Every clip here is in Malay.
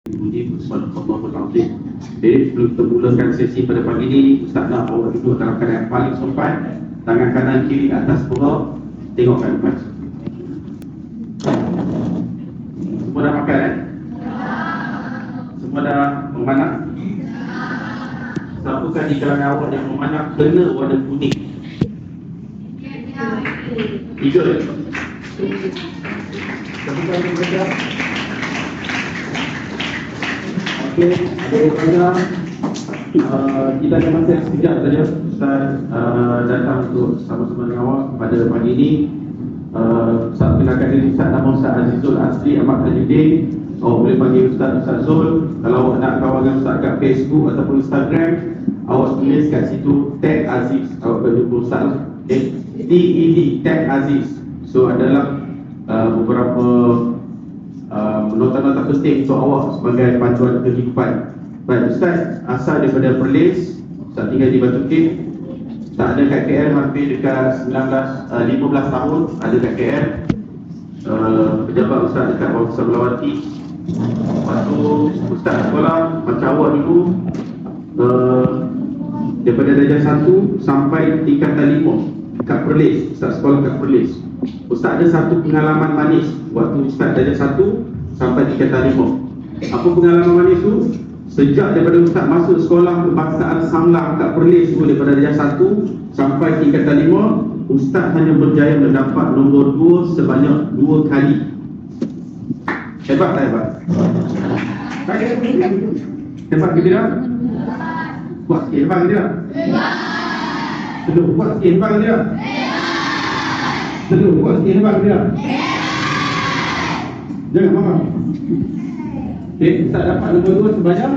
Jadi sebelum kita mulakan sesi pada pagi ini, Ustaz nak awak duduk dalam keadaan yang paling sopan, tangan kanan kiri atas bawah, tengok ke depan. Semua dah makan kan? Semua dah memanak? Siapakah di kalangan awak yang memanak kena warna kuning? 3. Siapakah yang bekerja? Okey, ada upaya kita ada masa sekejap saja Ustaz datang untuk sama-sama dengan awak pada pagi ini. Ustaz kenalkan diri Ustaz, nama Ustaz Azizul Asri Ahmad Tajuddin. Awak boleh panggil Ustaz Zul. Kalau awak nak kawan dengan Ustaz kat Facebook ataupun Instagram, awak tulis kat situ tag Aziz. Awak boleh jumpa Ustaz TED, tag Aziz. So adalah beberapa nota-nota penting untuk awak sebagai panduan kehidupan. Baik, Ustaz asal daripada Perlis, Ustaz tinggal di Batu Kek. Ustaz ada kat KL hampir dekat 15 tahun ada kat KL. Pejabat Ustaz dekat Bangsa Melawati. Waktu Ustaz sekolah macam awak dulu, daripada darjah 1 sampai tingkatan 5 kat Perlis. Ustaz sekolah kat Perlis. Ustaz ada satu pengalaman manis waktu Ustaz darjah 1 sampai tingkatan 5. Apa pengalaman manis tu? Sejak daripada Ustaz masuk sekolah kebangsaan Sanglang kat Perlis tu, daripada darjah 1 sampai tingkatan 5, Ustaz hanya berjaya mendapat nombor 2 sebanyak 2 kali. Hebat tak hebat? Hebat ke tidak? Kuat sikit, hebat ke tidak? Belum, kuat sikit, hebat ke tidak? Belum, kuat sikit, hebat ke tidak? Jangan marah. Okey, Ustaz dapat nombor 2 sebanyak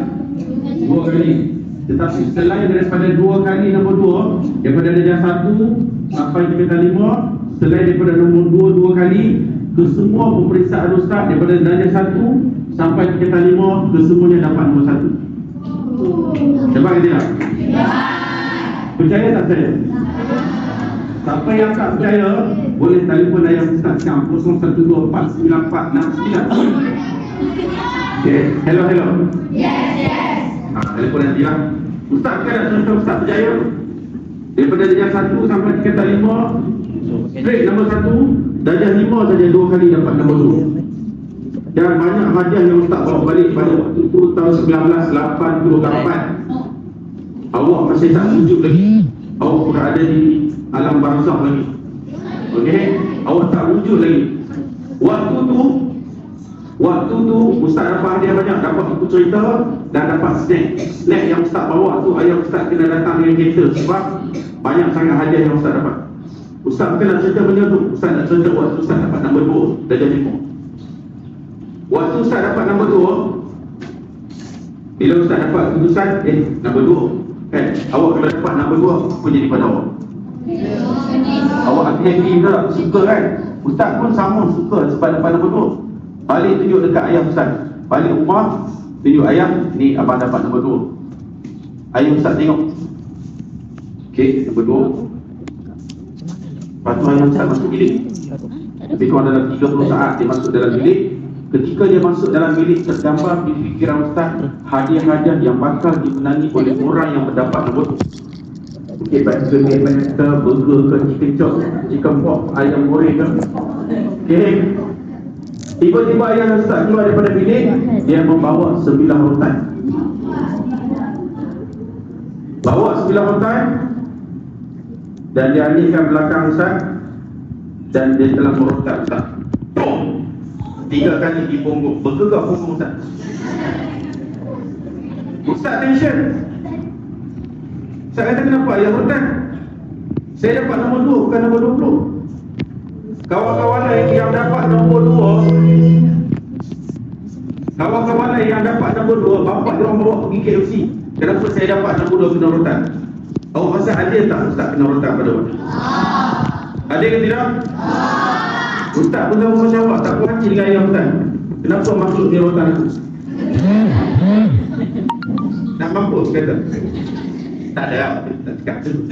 2 kali. Tetapi selain daripada 2 kali nombor 2, daripada darjah 1 sampai tingkatan 5, selain daripada nombor 2 2 kali, kesemua pemeriksaan Ustaz daripada darjah 1 sampai tingkatan 5, kesemuanya dapat nombor 1. Sebab ke tidak? Percaya tak saya? Siapa yang tak percaya, boleh telefon ayah Ustaz sekarang 01249469. Okay, hello. Yes. Telefon nanti lah. Ustaz kan nak contoh Ustaz berjaya daripada darjah 1 sampai tingkatan 5, straight nombor 1, darjah 5 saja 2 kali dapat nombor 2. Dan banyak hadiah yang Ustaz bawa balik pada waktu itu tahun 1988. Awak masih tak wujud lagi. Awak berada di alam barzakh lagi. Okey, awak tak wujud lagi. Waktu tu Ustaz dapat hadiah banyak, dapat buku cerita dan dapat snack yang Ustaz bawa tu. Ayah Ustaz kena datang dengan kereta sebab banyak sangat hadiah yang Ustaz dapat. Ustaz bukan nak cerita benda tu. Ustaz nak cerita waktu Ustaz dapat nombor 2 darjah 5. Waktu Ustaz dapat nombor 2, bila Ustaz dapat keputusan nombor 2 kan, awak kalau dapat nombor 2, apa jadi pada awak? Awak happy ke? Suka kan? Ustaz pun sama suka sebab dapat nombor 2. Balik tunjuk dekat ayah Ustaz, balik rumah tunjuk ayah, ni abang dapat nombor 2. Ayah Ustaz tengok, okey, nombor 2. Lepas tu ayah Ustaz masuk bilik. Lebih kurang dalam 30 saat dia masuk dalam bilik. Ketika dia masuk dalam bilik, tergambar di fikiran Ustaz hadiah-hadiah yang bakal dimenangi oleh orang yang mendapat nombor 2. Okey, baik ke burger ke chicken chop, chicken pop, ayam goreng ke. Okey, tiba-tiba ayah Ustaz keluar daripada bilik, dia membawa 9 rotan. Bawa 9 rotan dan dia alihkan belakang Ustaz dan dia telah merotak Ustaz. 3 kali di punggung, bergerak punggung Ustaz. Ustaz tension. Ustaz kata, kenapa ayah rotan? Saya dapat nombor 2 bukan nombor 20. Kawan-kawan lain yang dapat nombor 2, kawan-kawan lain yang dapat nombor 2, bapak dia orang bawa pergi KFC. Kenapa saya dapat nombor 2 kena rotan? Awak rasa adil tak Ustaz kena rotan pada waktu? Adil ke tidak? Ustaz pun sama macam awak, tak puas hati dengan ayah Ustaz. Kenapa makhluk ni rotan aku? Nak mampus kata? Tak ada, tak cakap tu.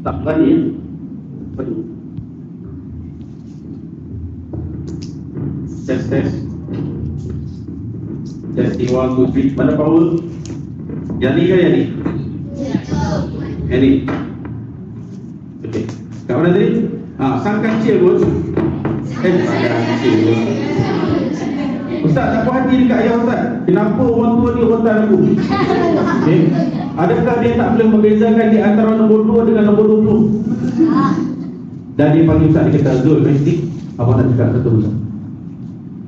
Tak berani. Aduh. Test. Testing 1, 2, 3. Mana power? Yang ni ke yang ni? Yang ni. Okey. Kat mana tadi? Sang kancil pun sang kancil pun. Ustaz tak puas hati dekat ayah Ustaz. Kenapa orang tua dia rotan aku? Okay. Adakah dia tak boleh membezakan di antara nombor 2 dengan nombor 20? Dan dia panggil Ustaz, dia kata, Zul, mesti abang nak cakap satu Ustaz.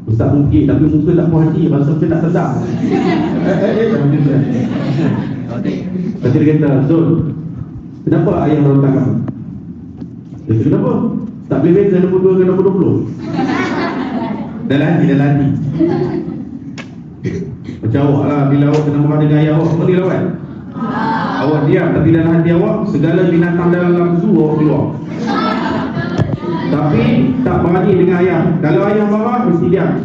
Ustaz mungkin tapi muka tak puas hati, rasa macam tak sedar. Jangan gitu. Lepas dia kata, Zul, kenapa ayah rotan kamu? Dia kata, kenapa? Tak boleh beza nombor 2 dengan nombor 20. Dalam hati. Macam awak lah, bila awak kena marah dengan ayah awak, apa dia lawan? Awak diam, tapi dalam hati awak segala binatang dalam zoo awak keluar. Tapi tak berani dengan ayah. Kalau ayah marah, mesti diam.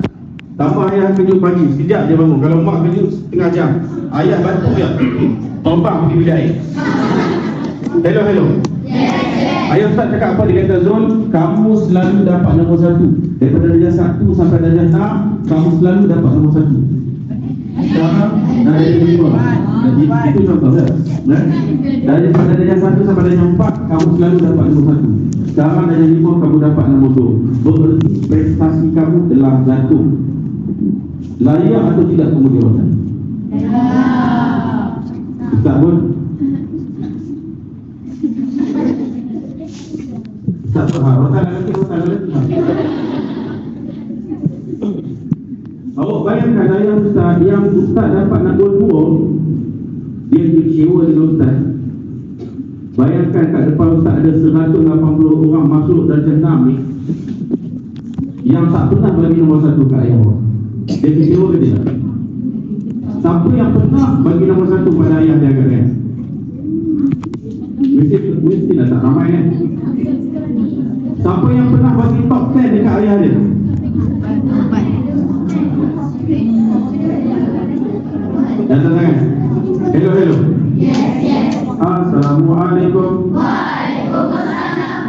Tambah ayah kejut pagi, sekejap dia bangun. Kalau mak kejut setengah jam, ayah bantu dia tombak pergi bilik air. Hello. Ayah Ustaz cakap apa? Dia kata, Zul, kamu selalu dapat nombor 1. Daripada darjah 1 sampai darjah 6, kamu selalu dapat nombor 1. Sekarang darjah 5. Jadi itu contoh kan? Daripada darjah 1 sampai darjah 4, kamu selalu dapat nombor 1. Sekarang darjah 5, kamu dapat nombor 2. Berarti prestasi kamu telah jatuh. Layak atau tidak kamu jawatan? Ustaz pun tak faham. Rotan lagi. Awak bayangkan ayah Ustaz, yang Ustaz dapat nombor 2, dia kecewa dengan Ustaz. Bayangkan kat depan Ustaz ada 180 orang masuk darjah 6 ni, yang tak pernah bagi nombor 1 kat ayah awak. Dia kecewa ke tidak? Siapa yang pernah bagi nombor 1 pada ayah dia kan? Mesti dah tak ramai kan? Siapa yang pernah bagi top 10 dekat ayah dia? Datang kan? Hello. Yes. Assalamualaikum. Waalaikumsalam.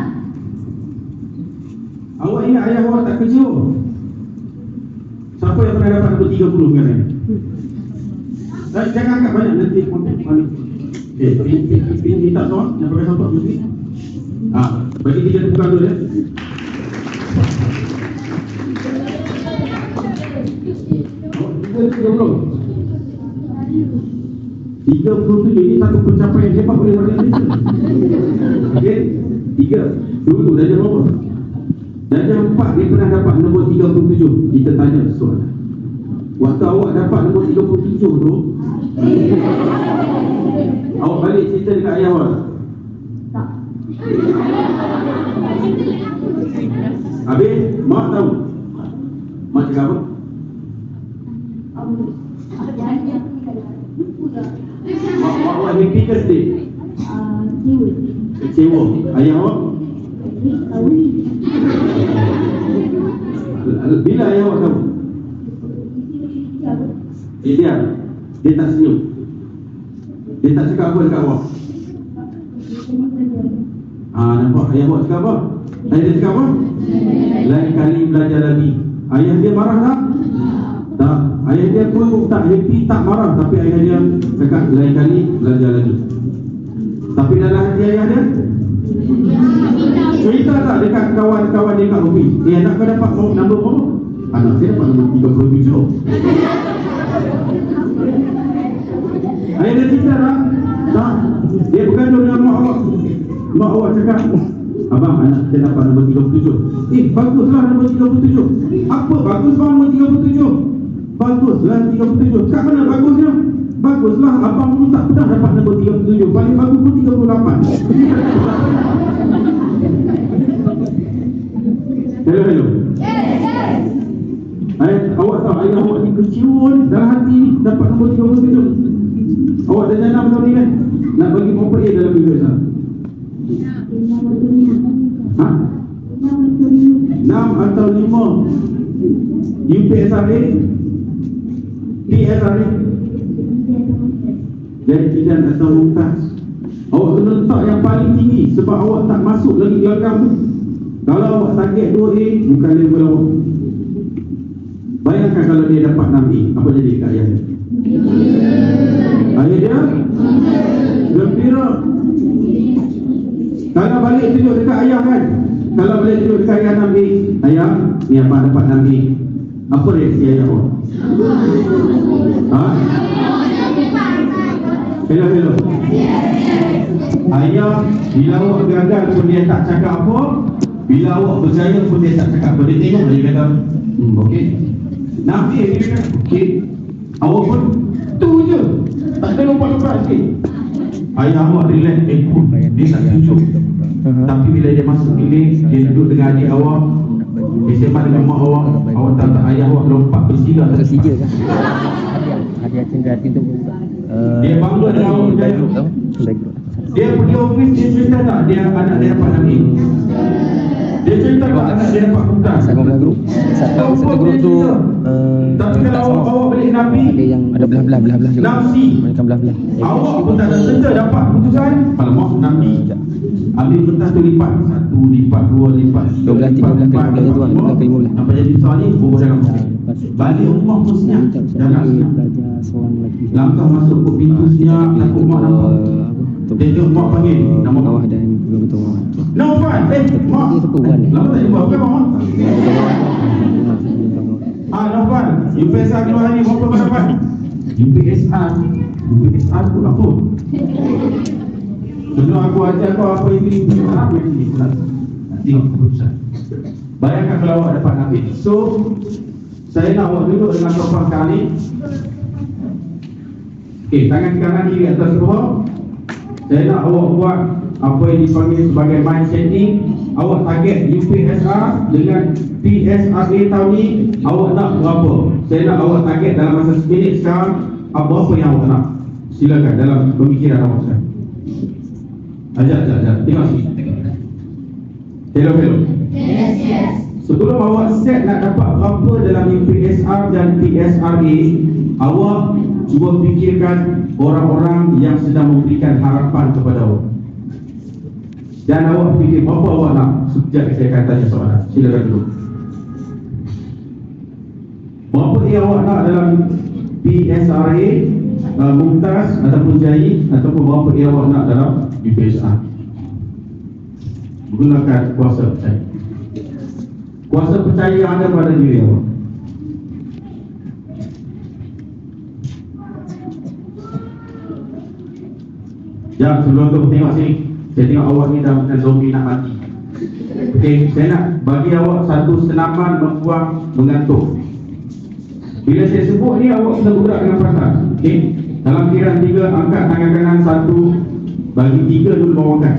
Awak ingat ayah awak tak kejut? Siapa yang pernah dapat nombor 30 kan? Jangan angkat banyak, nanti pun balik. Okay, minta soal yang pakai soal mesti. Bagi 3 buka dulu ya. Oh, 37 ini satu pencapaian hebat oleh rakyat Malaysia. Okey, 3 dulu darjah berapa? Darjah 4 dia pernah dapat nombor 37. Kita tanya soalan. Waktu awak dapat nombor 37 tu, awak balik cerita dekat ayah awak? Tak. Habis, mak tahu? Mak cakap apa? Mak awak happy ke sedih? Kecewa. Ayah awak? Bila ayah awak tahu? Dia tak senyum. Dia tak cakap apa dekat awak. Nampak ayah awak cakap apa? Dia cakap apa? Lain kali belajar lagi. Ayah dia marah tak? Tak. Ayah dia pun tak happy, tak marah. Tapi ayah dia cakap lain kali belajar lagi. Tapi dalam hati ayah dia cerita tak dekat kawan-kawan dia kat ofis? Anak kau dapat nombor berapa? Anak saya dapat nombor 37. Ayah dia cerita tak? Tak. Dia bergaduh dengan mak awak. Mak awak cakap, abang, anak saya dapat nombor 37. Baguslah nombor 37. Apa bagus bang nombor 37? Baguslah 37. Kat mana bagusnya? Baguslah, abang pun tak pernah dapat nombor 37. Paling bagus pun 38. Hello. Yes. Awak tahu ayah awak ni kecewa ni, dalam hati ni dapat nombor 37. Awak dah janam tahun ni kan? Nak bagi berapa A dalam minggu Islam? 6 atau 5? UPSRA? PSRA? Jadi tidak atau mumtaz. Awak kena letak yang paling tinggi sebab awak tak masuk lagi di kamu. Kalau awak target 2A, bukan level awak. Bayangkan kalau dia dapat 6A, apa jadi kat ayah dia? Ayah dia gembira. Kalau balik tunjuk dekat ayah kan, kalau balik tunjuk dekat ayah 6A, ayah, ni abang dapat 6A, apa reaksi ayah awak? Ha? Hello. Ayah, bila awak gagal pun dia tak cakap apa, bila awak berjaya pun dia tak cakap apa. Dia tengok dia kata, okey. Nabi dia kata, okey. Awak pun tu je, tak ada lompat-lompat sikit. Ayah awak relax, dia tak tunjuk. Tapi bila dia masuk bilik, dia duduk dengan adik awak, dia sembang dengan mak awak, awak tahu tak ayah awak lompat bersila. Bersila kan? Hadiah tinggal pintu buka. Dia bangga dengan awak berjaya. Dia pergi ofis, dia cerita tak dia anak dia dapat Nabi? Dia cerita tak anak dia dapat Muqtas? Satu grup tu tapi kalau awak balik Nabi, ada yang ada belah-belah juga. Nafsi. Mereka belah-belah. Awak pun tak ada cerita dapat keputusan. Kalau mahu Nabi, ambil kertas tu lipat 1, lipat 2, lipat 12, 13, 15 tu lah. 12 ke 15. Apa jadi soal ni? Bubuh dalam balik rumah pun senyap. Jangan senyap. Langkah masuk ke pintu senyap, takut mak nampak. Dia tengok mak panggil nama bawah dan betul. Naufal, mak. Lama tak jumpa, bukan mak? Naufal, UPSR keluar hari berapa kau dapat? UPSR tu apa? Sebelum aku ajar kau apa ini, apa ini? Tengok keputusan. Bayangkan kalau awak dapat Nabi. So, saya nak awak duduk dengan sopan sekali. Tangan kanan kiri atas bawah. Saya nak awak buat apa yang dipanggil sebagai mind setting. Awak target UPSR dengan PSRA tahun ni, awak nak berapa? Saya nak awak target dalam masa 1 minit sekarang, apa yang awak nak. Silakan dalam pemikiran awak sekarang. Ajak. Tengok sini. Hello. Yes. Sebelum awak set nak dapat berapa dalam UPSR dan PSRA, awak cuba fikirkan orang-orang yang sedang memberikan harapan kepada awak. Dan awak fikir berapa awak nak. Sekejap saya akan tanya soalan. Silakan dulu. Berapa yang awak nak dalam PSRA, Muqtas ataupun Jahid, ataupun berapa yang awak nak dalam UPSR? Gunakan kuasa percaya. Kuasa percaya yang ada pada diri awak. Jom, sebelum tu tengok sini. Saya tengok awak ni dah bukan zombie nak mati. Okey, saya nak bagi awak satu senaman membuang mengantuk. Bila saya sebut ni, awak kena gerak dengan perasaan. Okey, dalam kiraan 3, angkat tangan kanan 1, bagi 3 dulu bawahkan.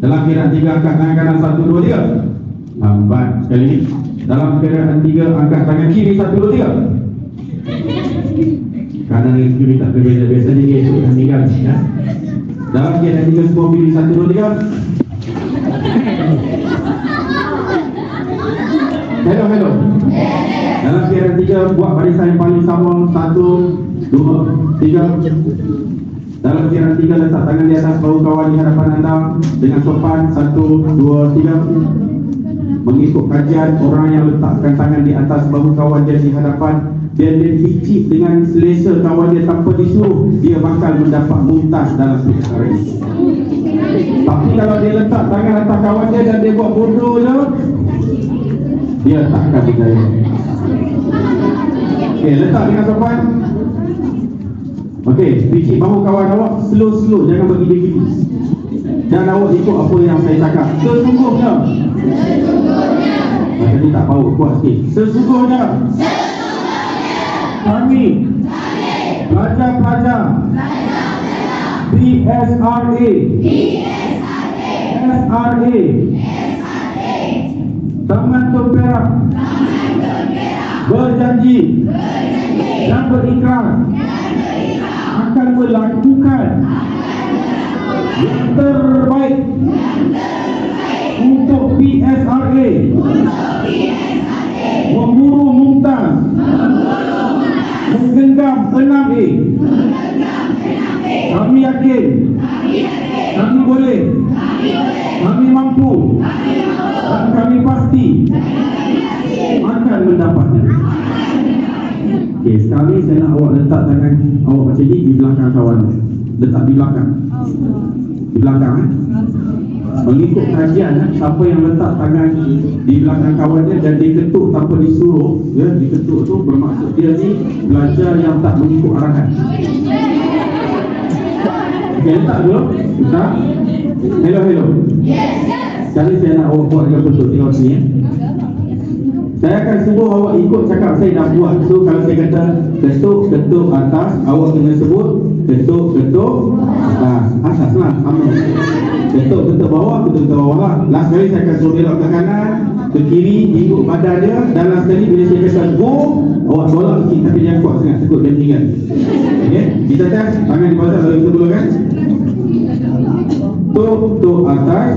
Dalam kiraan 3, angkat tangan kanan 1, 2, 3. Lambat sekali ni. Dalam kiraan 3, angkat tangan kiri 1, 2, 3. Kanan dan kiri tak berbeza. Biasanya dia esok dah tinggal ya. Dalam kiraan 3, semua pilih 1, 2, 3. Hello. Dalam kiraan 3, buat barisan yang paling sama. 1, 2, 3. Dalam kiraan 3, letak tangan di atas bahu kawan di hadapan anda dengan sopan. 1, 2, 3. Mengikut kajian, orang yang letakkan tangan di atas bahu kawan dia di hadapan, biar dia picit dengan selesa kawan dia tanpa disuruh, dia bakal mendapat Muqtas dalam PSRA ini. Tapi kalau dia letak tangan atas kawan dia dan dia buat bodoh je, dia takkan berjaya. Okey, letak dengan sopan. Okey, picit bahu kawan awak slow, jangan bagi dia gini. Dan awak ikut apa yang saya cakap. Sesungguhnya tadi tak bau, kuat sikit. Sesungguhnya kami pelajar-pelajar PSRA Taman Perak berjanji dan berikrar akan melakukan yang terbaik untuk PSRA memburu Muqtas, menggenggam 6A. Kami yakin, kami boleh, kami mampu, dan kami pasti akan mendapatnya. ni saya nak awak letak tangan awak macam ni di belakang kawan. Letak di belakang. Di belakang Mengikut kajian siapa yang letak tangan di belakang kawan dia dan diketuk tanpa disuruh, ya, diketuk tu bermaksud dia ni belajar yang tak mengikut arahan. Okay, letak dulu. Letak. Hello. Cari saya nak awak buat dengan betul. Tengok sini ya. Saya akan suruh awak ikut cakap saya dah buat. So kalau saya kata ketuk atas, awak kena sebut ketuk atas. Atas lah, sama. Ketuk bawah, ketuk bawah lah. Last kali saya akan suruh belok ke kanan, ke kiri, ikut badan dia. Dan last kali bila saya kata go, awak tolak sikit tapi jangan kuat sangat, takut dia meninggal. Okay, kita tes tangan di bawah lalu kita mulakan. Tuk atas.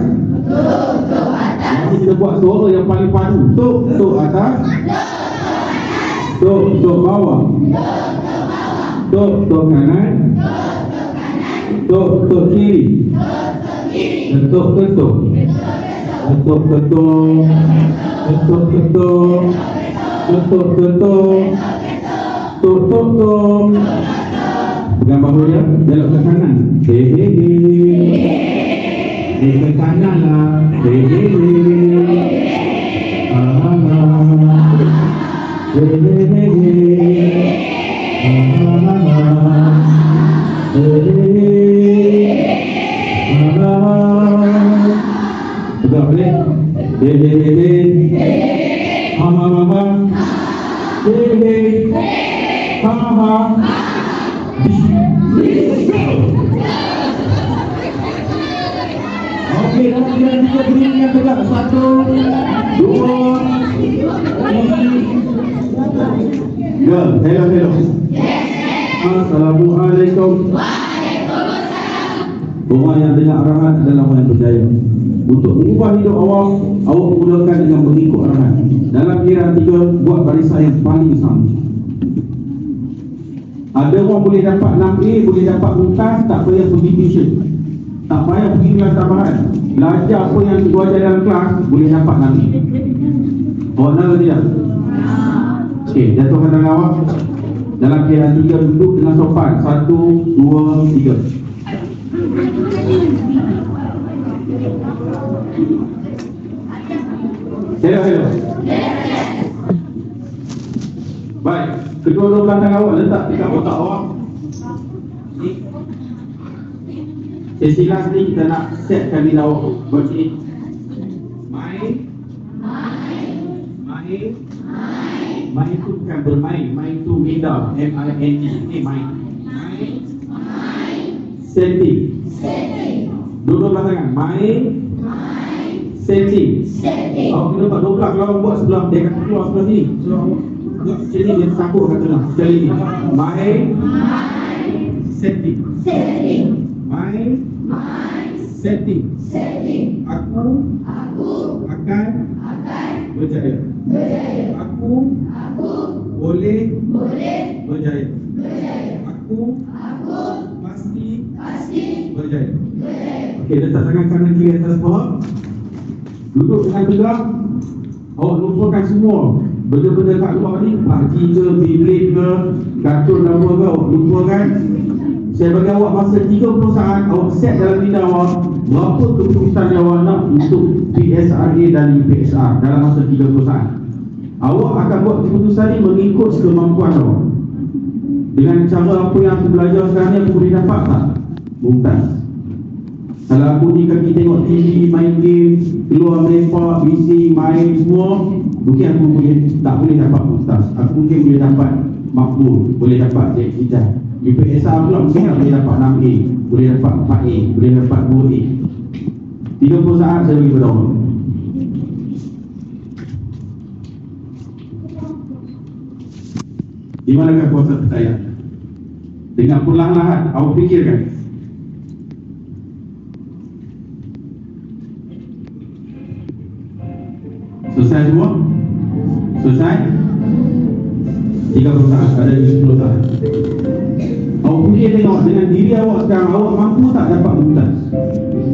Nanti kita buat suara yang paling padu. Tuk atas. Tuk bawah. Tuk kanan. Tuk kiri. Ketuk. Ketuk. Tuk. Pegang bahu dia, belok ke kanan. Ke kanan lah. Pegang balik. Okey, kita berikan tegak. 1, 2, 3. Hello. Assalamualaikum. Orang yang dengar arahan adalah orang yang berjaya. Untuk mengubah hidup awak mulakan dengan mengikut arahan. Dalam kira 3, buat barisan yang paling sama. Ada orang boleh dapat 6A, boleh dapat mumtaz, tak payah pergi tuition, tak payah pergi kelas tambahan. Belajar apa yang diajar dalam kelas, boleh dapat 6A. Awak nak tidak? Okey, jatuhkan tangan awak. Dalam kira 3, duduk dengan sopan. 1, 2, 3. Hello. Baik, kedua-dua belakang awak letak dekat otak awak. Sesi last ni kita nak setkan diri awak buat sini. Main tu bukan bermain, main tu minda, M-I-N-D, ini main. Setting. Dua-dua belakang, main. Setting. Awak kena buat dobrak. Kalau awak buat sebelah, dia akan keluar sebelah sini. So awak buat macam ni, dia takut kat tengah. Sekali ni, main. Setting. Main. Setting. Aku akan berjaya. Aku boleh berjaya. Aku pasti berjaya. Okey, letak tangan kanan kiri atas paha. Duduk dengan tegak. Awak lupakan semua benda-benda kat luar ni, pakcik ke, biblik ke, kartun apa ke, awak lupakan. Saya bagi awak masa 30 saat. Awak set dalam minda awak berapa keputusan yang awak nak untuk PSRA dan UPSR dalam masa 30 saat. Awak akan buat keputusan ni mengikut kemampuan awak. Dengan cara apa yang aku belajar sekarang ni, aku boleh dapat tak? Mumtaz. Kalau aku ni kaki tengok TV, main game, keluar melepak, bising, main semua, mungkin aku tak boleh dapat mumtaz. Aku mungkin boleh dapat makbul, boleh dapat hijab. UPSR pula mungkin boleh dapat 6A, boleh dapat 4A, boleh dapat 2A. 30 saat saya bagi pada awak. Di manakah kuasa percaya? Dengan perlahan-lahan awak fikirkan. Selesai semua? Selesai? 30 saat, ada 10 saat. Awak fikir tengok dengan diri awak sekarang, awak mampu tak dapat mumtaz?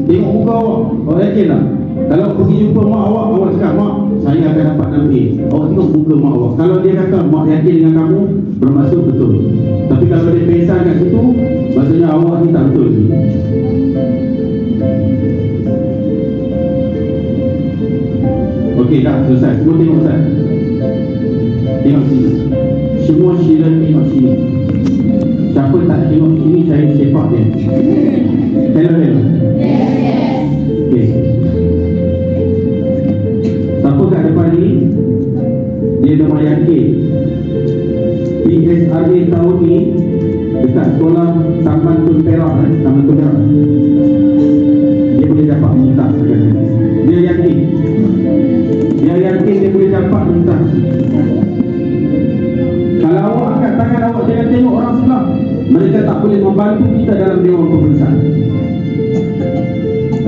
Tengok muka awak, awak yakin tak? Kalau pergi jumpa mak awak cakap, mak, saya akan dapat 6A. Awak tengok muka mak awak. Kalau dia kata mak yakin dengan kamu, bermaksud betul. Tapi kalau dia pesan kat situ, maksudnya awak ni tak betul. Okey, dah selesai. Semua tengok Ustaz. Tengok sini. Semua sila tengok sini. Siapa tak tengok sini, saya sepak dia. Hello, hello. Okey. Siapa kat depan ni, dia memang yakin PSRA tahun ni dekat sekolah Taman Tun Perak, Taman Tun Perak, dia boleh dapat mumtaz. Dia yakin. Dia yakin dia boleh dapat mumtaz. Kalau awak angkat tangan, awak jangan tengok orang sebelah. Mereka tak boleh membantu kita dalam dewan pemeriksaan.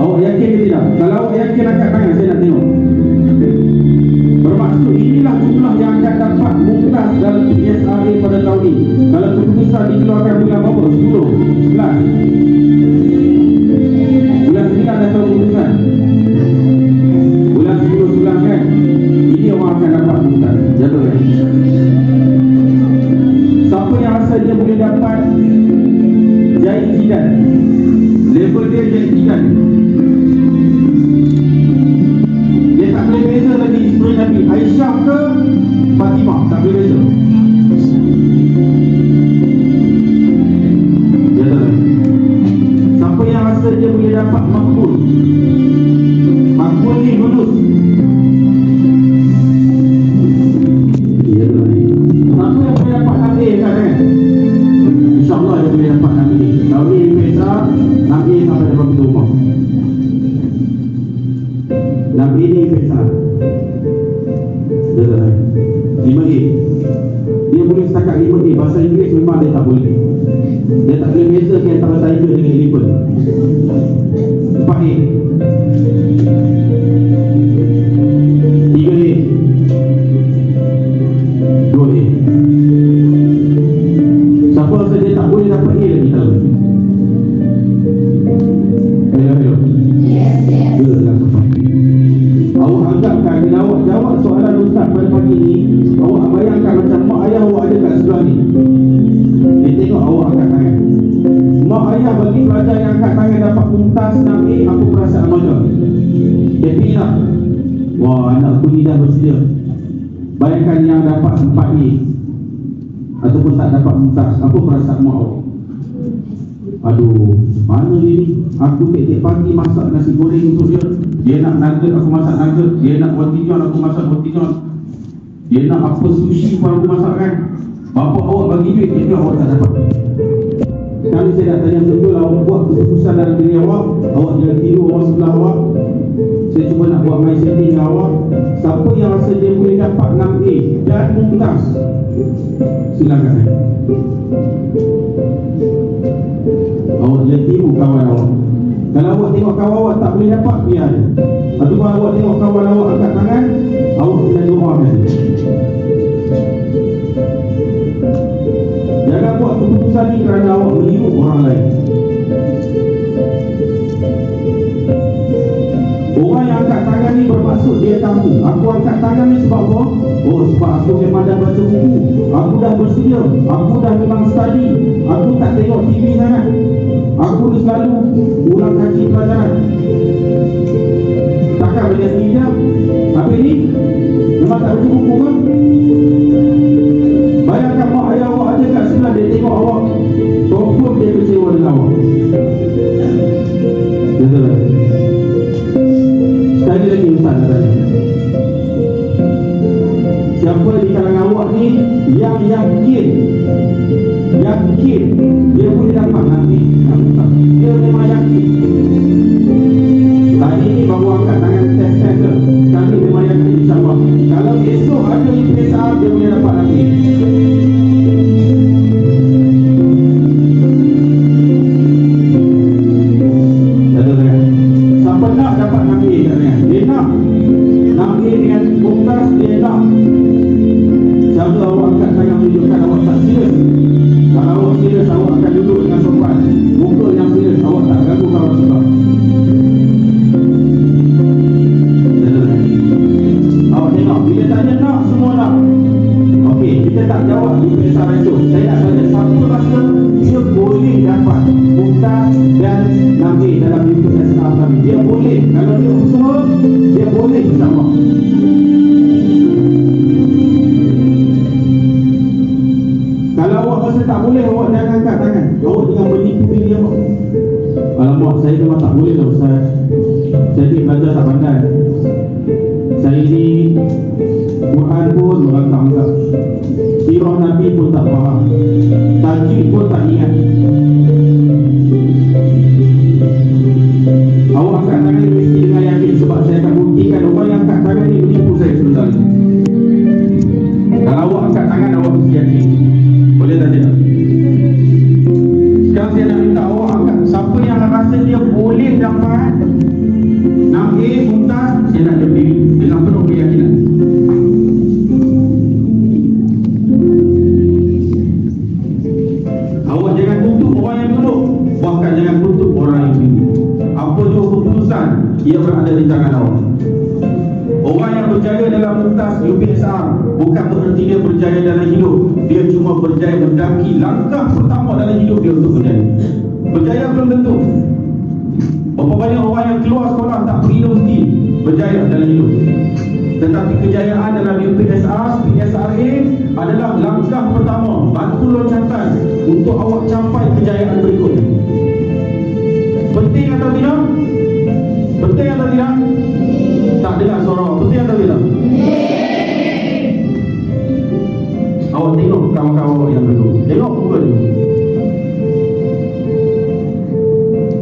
Awak yakin ke tidak? Kalau awak yakin, angkat tangan, saya nak tengok. Bermaksud inilah jumlah yang akan dapat mumtaz dalam PSRA pada tahun ini. Kalau keputusan dikeluarkan bulan berapa? 10, 11. Bulan 9 atau keputusan? Bulan 10, 11 kan? Ini orang akan dapat mumtaz. Jatuh kan? Siapa yang rasa dia boleh dapat jahit jidat, level dia jahit jidat, dia tak boleh beza lagi isteri Nabi Aisyah ke Fatimah, tak boleh beza. Jatuh. Siapa yang rasa dia boleh dapat makbul, makbul ni lulus. Siapa yang boleh dapat Nabi kan? InsyaAllah dia boleh dapat Nabi. Kalau ni pesa Nabi sampai dapat pintu rumah. Nabi ni pesa dia 5A. Dia boleh setakat 5A. Bahasa Inggeris memang dia tak boleh. Dia tak boleh beza antara tiger dengan elephant. 4A, 3A, 2A. Siapa rasa dia tak boleh dapat A lagi tahu? Hello. Geraklah sopan. Awak anggapkan bila awak jawab soalan ustaz pada pagi ni, awak bayangkan macam mak ayah awak ada kat sebelah ni. Dia tengok awak angkat tangan. Mak ayah bagi pelajar yang angkat tangan dapat mumtaz 6A, apa perasaan mereka? Happy tak? Wah, anakku ni dah bersedia. Bayangkan yang dapat 4A ataupun tak dapat mumtaz, apa perasaan mak awak? Aduh, mana ni? Aku tiap-tiap pagi masak nasi goreng untuk dia. Dia nak nugget, aku masak nugget. Dia nak roti john, aku masak roti john. Dia nak apa sushi pun aku masak kan. Bapak awak bagi duit, dia awak tak dapat. Kali saya nak tanya betul, awak buat keputusan dalam diri awak. Awak jangan tiru orang sebelah awak. Saya cuba nak buat my setting dengan awak. Siapa yang rasa dia boleh dapat 6A dan mumtaz, silakan. Awak jangan tiru kawan awak. Kalau awak tengok kawan awak tak boleh dapat, biar je. Ataupun awak tengok kawan awak angkat tangan, awak kena doakan dia. Jangan buat keputusan ni kerana awak meniru orang lain. Orang yang angkat tangan ni bermaksud dia tahu. Aku angkat tangan ni sebab apa? Oh, sebab aku memang dah baca buku. Aku dah bersedia. Aku dah memang study. Aku tak tengok TV sangat. Aku selalu ulang kaji pelajaran. Takkan banyak hijab. Tapi ni memang tak baca buku kan? Bayangkan mak ayah awak ada kat sebelah, dia tengok awak, confirm dia kecewa dengan awak. Betul tak? Sekali lagi Ustaz nak tanya, siapa di kalangan awak ni yang yakin dia boleh dapat nanti? Dia memang yakin. Tadi ni baru angkat tangan test ke? Kami memang yakin insyaAllah. Kalau esok ada di PSR, dia boleh dapat nanti. Siapa nak dapat nanti? Dia nak nanti dengan mumtaz, dia nak. Jaga awak angkat tangan, tunjukkan awak tak siap. rasa dia boleh dapat mumtaz dan Nabi dalam UPSR kami. Dia boleh, kalau dia usaha, dia boleh insyaAllah. Kalau awak rasa tak boleh, awak jangan angkat tangan. Awak jangan menipu diri awak. Alamak, saya memang tak boleh lah Ustaz. Saya ni belajar tak pandai. Saya ni Quran pun merangkak-rangkak, sirah Nabi pun tak faham, tajwid pun tak ingat. Awak angkat tangan ni mesti dengan yakin, sebab saya akan buktikan orang yang angkat tangan ni menipu saya sebentar lagi. Kalau awak angkat tangan, awak mesti yakin. Boleh tak tidak? Sekarang saya nak minta awak angkat. Siapa yang rasa dia boleh dapat Nabi mumtaz, saya nak berdiri dengan penuh keyakinan. Awak jangan tutup orang yang duduk, bahkan jangan tutup orang yang duduk. Apa jua keputusan, ia berada di tangan awak. Orang yang berjaya dalam mumtaz UPSR bukan berarti dia berjaya dalam hidup. Dia cuma berjaya mendaki langkah pertama dalam hidup dia untuk berjaya. Berjaya belum tentu. Berapa banyak orang yang keluar sekolah tak pergi universiti berjaya dalam hidup. Tetapi kejayaan dalam UPSR, PSRA adalah langkah pertama, batu loncatan untuk awak capai kejayaan berikutnya. Penting atau tidak? Penting atau tidak? Tak dengar suara awak. Penting atau tidak? Awak tengok kawan-kawan awak yang duduk. Tengok muka dia.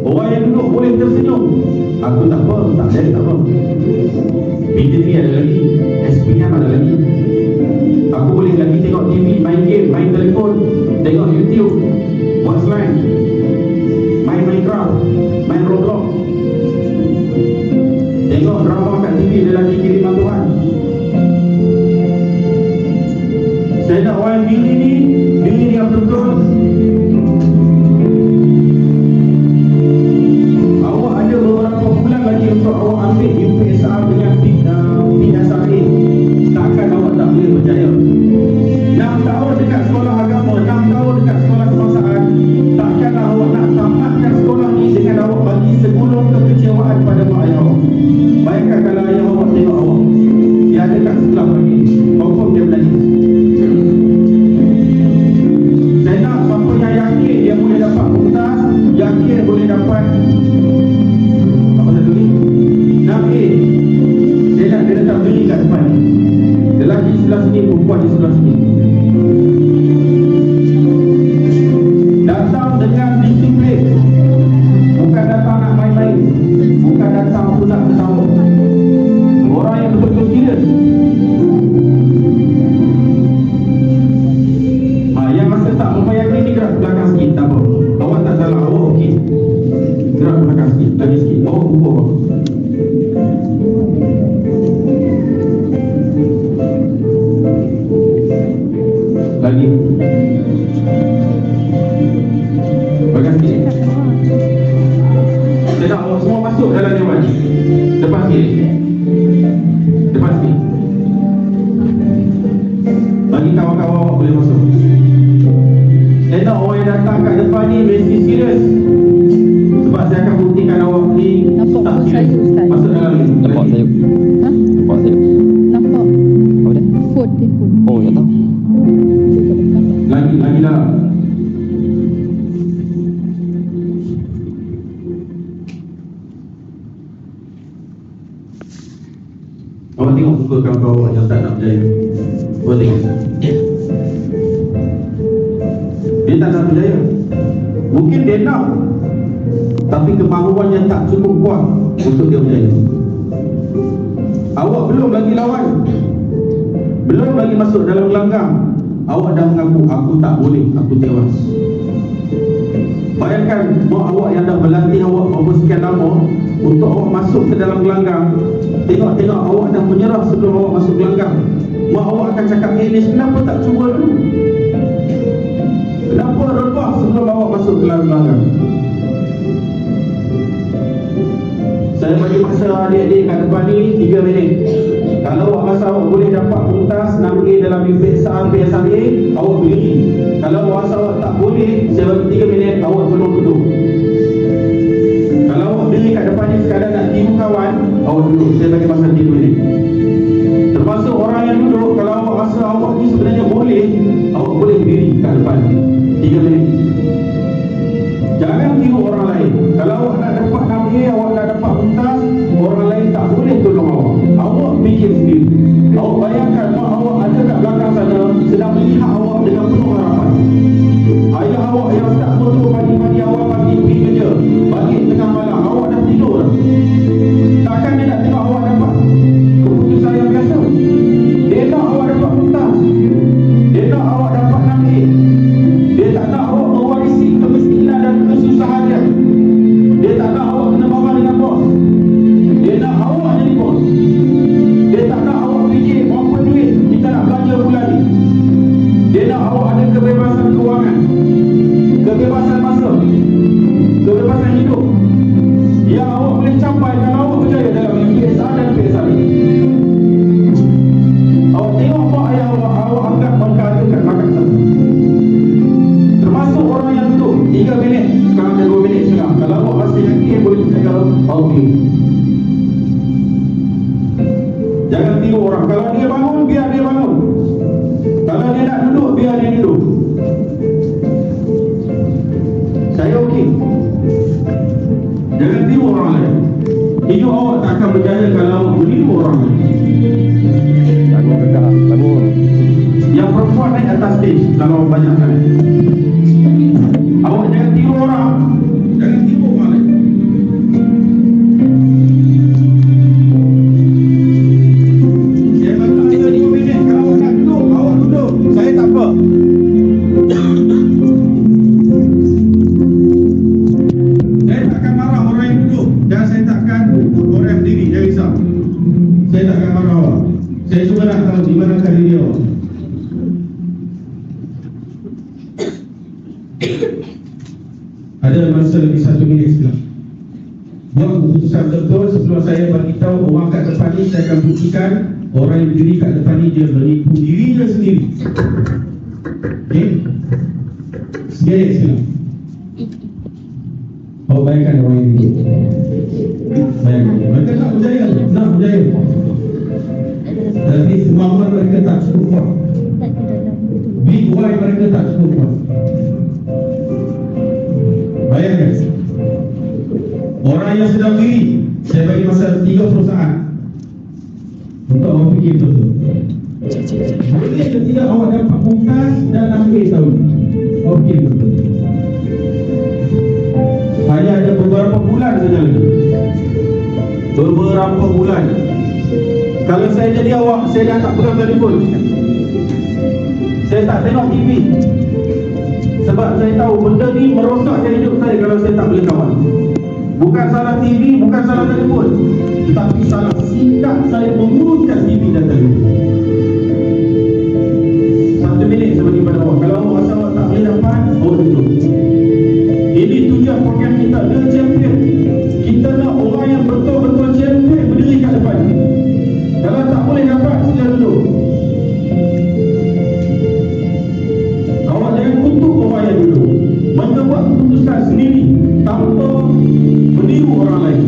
Orang yang duduk boleh tersenyum. Aku tak apa, tak jadi tak apa. BTV ada lagi, SPM ada lagi. Aku boleh lagi tengok TV, main game, main telefon, tengok YouTube, buat slide, main Minecraft, main Roblox, tengok drama kat TV, lelaki kiriman Tuhan. Saya nak orang diri ni, diri yang betul. Awak ada beberapa bulan lagi untuk awak ambil UPSR dengan PSRA. Takkan awak tak boleh berjaya. 6 tahun dekat sekolah agama, 6 tahun dekat sekolah kebangsaan. Takkanlah awak nak tamatkan sekolah ni dengan awak bagi segulung kekecewaan pada mak ayah awak. Bayangkan kalau ayah awak tengok awak, dia ada kat sebelah pagi, confirm dia menangis. Saya nak siapa yang yakin dia boleh dapat mumtaz, yakin boleh dapat apa satu ni? Nabi. Saya nak dia datang beri kat depan ni. Lelaki sebelah sini, perempuan di sebelah sini. Datang dengan disiplin. Bukan datang nak main-main. Bukan datang tu nak ketawa. Orang yang betul-betul serius. Yang rasa tak membayangkan ni gerak ke belakang sikit, tak apa. Awak tak salah, awak okey. Gerak ke belakang sikit, lagi sikit. Awak kumpul apa? Lagi. Belakang sikit. Saya nak awak semua masuk dalam dewan. Depan sikit. Depan sikit. Bagi kawan-kawan awak boleh masuk. Saya nak orang yang datang kat depan ni mesti serius. Sebab saya akan buktikan awak ni nampak tak serius. saya, Ustaz. Masuk dalam ni. Nampak saya. Ha? Nampak saya. Nampak Apa dia? phone dia pun. Oh, tak tahu. Lagi dalam. Awak tengok muka kawan-kawan yang tak nak berjaya. Awak tengok. Dia tak nak berjaya. Mungkin dia nak, tapi kemahuannya tak cukup kuat untuk dia berjaya. Awak belum lagi lawan, belum lagi masuk dalam gelanggang, awak dah mengaku, aku tak boleh, aku tewas. Bayangkan mak awak yang dah berlatih awak berapa sekian lama untuk awak masuk ke dalam gelanggang. Tengok-tengok awak dah menyerah sebelum awak masuk gelanggang. Mak awak akan cakap, Nis, kenapa tak cuba dulu? Kenapa rebah sebelum awak masuk ke dalam gelanggang? Saya bagi masa adik-adik kat depan ni 3 minit. Kalau awak rasa awak boleh dapat mumtaz 6A dalam PSRA, awak berdiri. Kalau awak rasa awak tak boleh, saya bagi 3 minit, awak belum duduk. Kalau awak berdiri kat depan ni sekadar nak tiru kawan, awak duduk. Saya bagi masa 3 minit. Termasuk orang yang duduk, kalau awak rasa awak ni sebenarnya boleh, awak boleh berdiri kat depan 3 minit. Jangan tiru orang lain. Kalau awak nak dapat 6A, awak nak dapat mumtaz, orang lain tak boleh tolong awak. Awak fikir sendiri. Awak bayangkan mak awak ada kat belakang sana sedang melihat awak dengan penuh harapan. Ayah awak yang tak betul pagi-pagi awak pagi pergi kerja, balik tengah malam, awak dah tidur dah. Takkan dia nak tengok awak dapat keputusan yang biasa. Dia nak awak dapat mumtaz. Dia nak awak dapat 6A. Dia tak nak awak mewarisi kemiskinan dan kesusahan dia. Dia tak nak awak kena marah dengan bos. Dia nak awak jadi bos. Dia tak nak awak fikir berapa duit kita nak belanja bulan ni. Dia nak awak ada kebebasan kewangan, kebebasan masa, kebebasan hidup yang awak boleh capai kalau awak berjaya dalam PSR dan PSRA. Awak tengok mak ayah awak angkat perkara kat belakang sana. Termasuk orang yang duduk 3 minit, sekarang dah 2 minit setengah. Kalau awak masih yakin boleh cakap okey. Jangan tiru orang. Kalau dia bangun, biar dia bangun. Kalau dia nak duduk, biar dia duduk. Saya okey. Jangan tiru orang lain. Hidup awak tak akan berjaya kalau awak meniru orang lain. Bangun dekat, bangun. Yang perempuan naik atas stage kalau banyak kali. Awak jangan tiru orang. Jangan tiru orang lain. Saya bagi masa 2 minit. Kalau awak nak duduk, awak duduk. Saya tak apa. Saya takkan marah orang yang duduk. Dan saya takkan ukur orang yang berdiri. Jangan risau. Saya takkan marah awak. Saya cuma nak tahu di mana diri awak. Ada masa lagi 1 minit setengah. Buat keputusan betul sebelum saya bagi tahu orang kat depan ni. Saya akan buktikan orang yang berdiri kat depan ni dia menipu dirinya sendiri. Okey? Sekian setengah. Awak bayangkan orang yang duduk. Bayangkan. Mereka nak berjaya. Nak berjaya. Tapi kemampuan mereka tak cukup kuat. Big why mereka tak cukup kuat. Bayangkan. Orang yang sedang diri, saya bagi masa 30 saat untuk awak fikir betul. Boleh ke tidak awak dapat mumtaz dan 6A tahun? Awak fikir betul. Hanya ada beberapa bulan saja lagi. Beberapa bulan. Kalau saya jadi awak, saya dah tak pegang telefon. Saya tak tengok TV. Sebab saya tahu benda ni merosakkan hidup saya kalau saya tak boleh kawan. Bukan salah TV, bukan salah telefon, tetapi salah sikap saya menguruskan TV dan telefon. 1 minit saya bagi pada awak. Kalau awak rasa awak tak boleh dapat, awak duduk. Ini tujuan program kita, The Champion. Kita nak orang yang betul-betul champion berdiri kat depan. Kalau tak boleh dapat, sila duduk. Awak jangan kutuk orang yang duduk. Mereka buat keputusan sendiri tanpa meniru orang lain.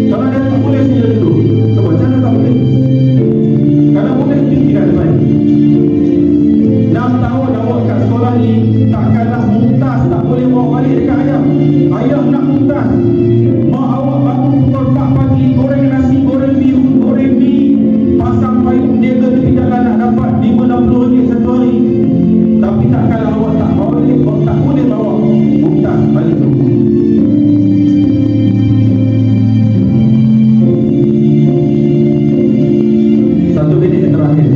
Kalau dia tak boleh, sila duduk. Sebab macam mana tak boleh? Kalau boleh, berdiri kat depan. 6 tahun awak kat sekolah ni, takkanlah mumtaz tak boleh bawa balik dekat ayah. Ayah nak mumtaz. Mak awak bangun pukul 4 pagi, goreng nasi, goreng bihun, goreng mi, pasang payung niaga tepi jalan nak dapat RM50 satu hari. Tapi takkanlah awak tak boleh bawa mumtaz balik ke rumah. Satu minit terakhir.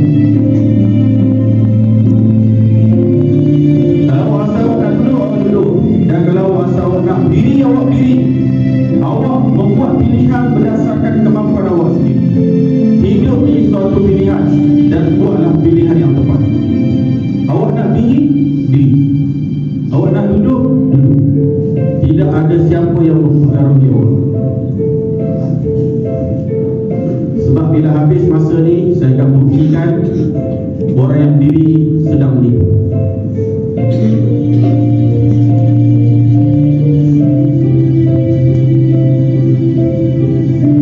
Kalau awak rasa awak nak duduk, awak duduk. Dan kalau awak rasa awak nak berdiri, awak berdiri. Awak membuat pilihan berdasarkan kemampuan awak sendiri. Hidup ini suatu pilihan dan buatlah pilihan yang tepat. Awak nak diri, diri.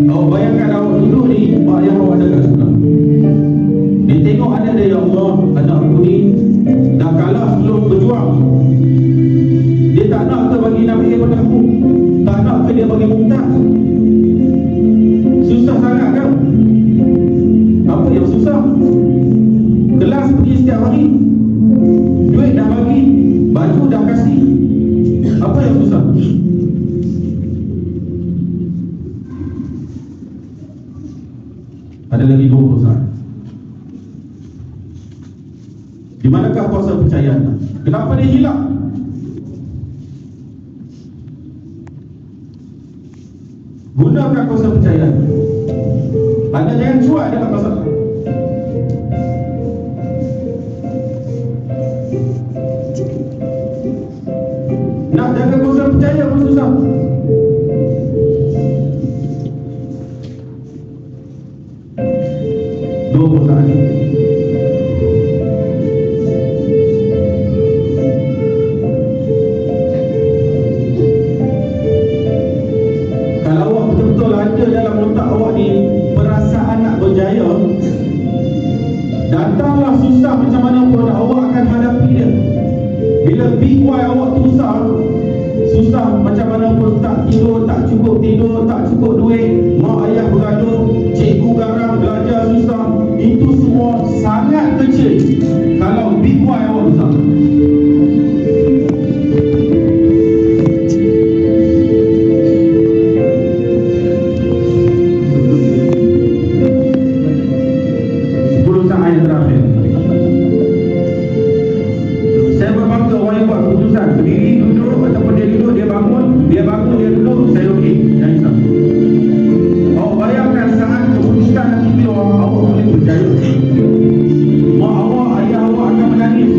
Awak bayangkan awak duduk ni, mak ayah awak ada kat sebelah. Dia tengok anak dia, ya Allah, anak aku ni dah kalah sebelum berjuang. Dia tak nak ke bagi Nabi pada aku? Tak nak ke dia bagi Mumtaz? Susah sangat kan? Apa yang susah? Kelas pergi setiap hari, duit dah bagi, baju dah kasih. Apa yang susah? Ada lagi 20 saat. Di manakah kuasa percaya anda? Kenapa dia hilang? Gunakan kuasa percaya anda. Anda jangan cuak dalam masalah. Nak jaga kuasa percaya pun susah. Dua saat. Kalau awak betul-betul ada dalam otak awak ni perasaan nak berjaya, datanglah susah macam mana pun awak akan hadapi dia. Bila big why awak tu susah macam mana pun, tak tidur, tak cukup tidur, tak cukup duit, mak ayah bergaduh, cikgu garang, belajar susah, itu semua sangat kecil kalau big why awak susah. Berdiri, duduk, ataupun dia duduk, dia bangun, dia duduk, saya okey. Jangan risau. Awak bayangkan saat keputusan nanti keluar, awak boleh berjaya. Mak awak, ayah awak akan menangis.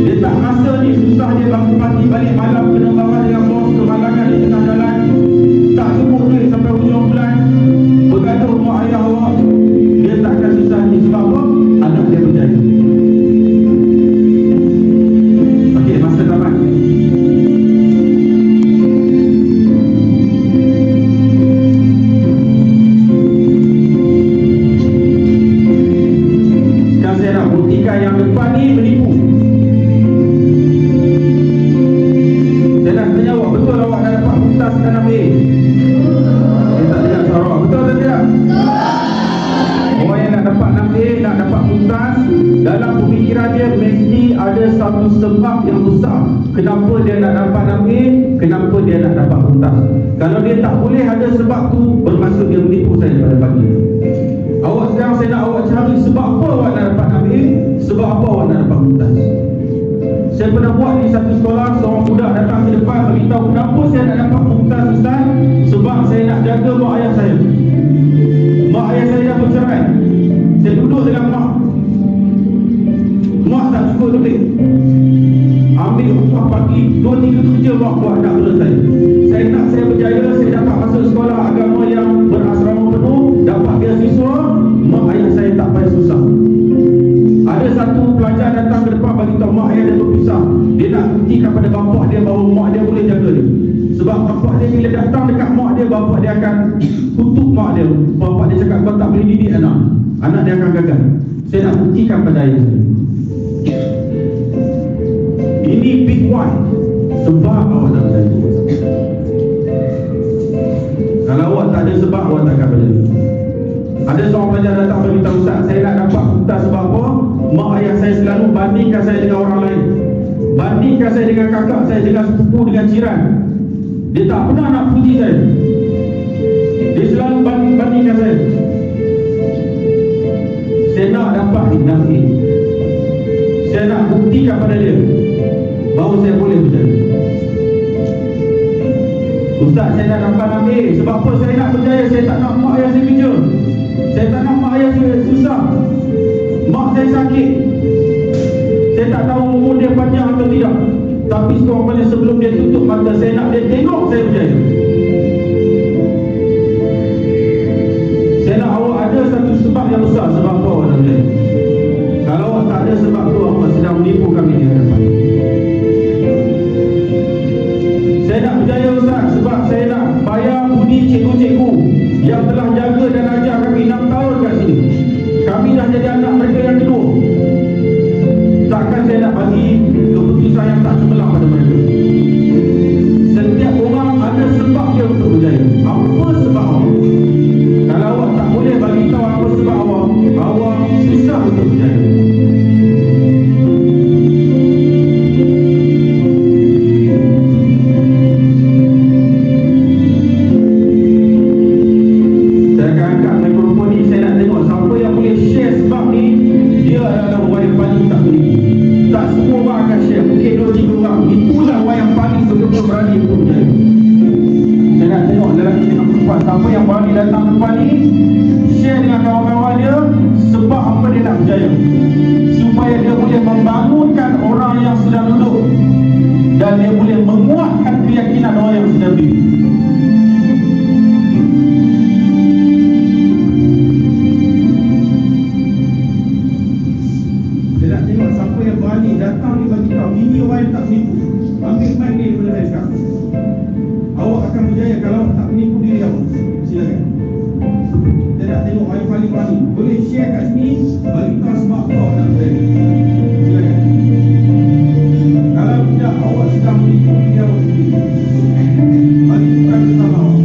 Dia tak rasa ni susah dia bangun pagi, balik malam, kena bawa dengan bos, kemalangan di tengah jalan, tak cukup duit sampai hujung bulan, bergaduh mak ayah awak. Dia tak akan susah ni. Sebab apa? Anak dia berjaya. Masa tamat. Sekarang saya nak buktikan yang depan ni menipu. Saya nak tanya awak, betul awak dah dapat Mumtaz dan Nabi? Saya tak dengar suara awak. Betul atau tidak? Orang yang nak dapat Nabi, nak dapat Mumtaz, dalam pemikiran dia mesti ada satu sebab yang besar kenapa dia nak dapat Nabi, kenapa dia nak dapat Mumtaz. Kalau dia tak boleh ada sebab tu, bermaksud dia menipu saya pada pagi. Awak sekarang saya nak awak cari sebab apa awak nak dapat Nabi, sebab apa awak nak dapat Mumtaz. Saya pernah buat di satu sekolah, seorang budak datang ke depan beritahu kenapa saya nak dapat Mumtaz Ustaz. Sebab saya nak jaga mak ayah saya. Mak ayah saya dah bercerai. Saya duduk dengan mak tak cukup duit, ambil upah pagi 2-3 kerja mak buat nak selesai. Saya nak saya berjaya, saya dapat masuk sekolah agama yang berasrama penuh, dapat beasiswa, mak ayah saya tak payah susah. Ada satu pelajar datang ke depan bagi tahu mak ayah dia berpisah. Dia nak buktikan pada bapak dia bahawa mak dia boleh jaga dia. Sebab bapak dia bila datang dekat mak dia, bapak dia akan tutup mak dia. Bapak dia cakap kau tak boleh didik anak dia akan gagal. Saya nak buktikan pada ayah saya. Ini big why. Sebab awak tak berjaya. Kalau awak tak ada sebab, awak tak akan berjaya. Ada seorang pelajar datang beritahu Ustaz, saya nak dapat Mumtaz sebab apa? Mak ayah saya selalu bandingkan saya dengan orang lain, bandingkan saya dengan kakak saya, dengan sepupu, dengan jiran. Dia tak pernah nak puji saya. Dia selalu bandingkan saya. Saya nak dapat Nabi. Saya nak buktikan pada dia bahawa saya boleh berjaya. Ustaz, saya nak dapat Nabi. Sebab apa saya nak berjaya? Saya tak nak mak ayah saya kerja. Saya tak nak mak ayah saya susah. Mak saya sakit. Saya tak tahu umur dia panjang atau tidak. Tapi sekurang-kurangnya sebelum dia tutup mata, saya nak dia tengok saya berjaya. Saya nak awak ada satu sebab yang besar. Sebab apa awak nak berjaya? Kalau awak tak ada sebab tu, awak sedang menipu kami di hadapan. susah yang tak terbelah pada mereka. Setiap orang ada sebab dia untuk berjaya. Apa sebab awak? Kalau awak tak boleh bagi tahu apa sebab awak susah untuk berjaya. Saya akan angkat mikrofon ni, saya nak tengok siapa yang boleh share sebab ni. Dia adalah orang yang paling tak beri. Tak semua orang akan share, mungkin 2-3 orang. Itulah orang yang paling betul-betul berani untuk berjaya. Saya nak tengok lelaki dengan perempuan, siapa yang berani datang depan ni, share dengan kawan-kawan dia sebab apa dia nak berjaya, supaya dia boleh membangunkan orang yang sedang duduk dan dia boleh menguatkan keyakinan orang yang sedang berdiri. Saya nak tengok siapa yang berani datang ni bagi tahu. Ini orang yang tak menipu. Ambil mic ni daripada saya sekarang. Awak akan berjaya kalau awak tak menipu diri awak. Silakan. Saya nak tengok orang yang paling berani. Boleh share kat sini, bagi tahu sebab apa awak nak berjaya. Silakan. Kalau tidak, awak sedang menipu diri awak sendiri. Bagi tukar bersama awak.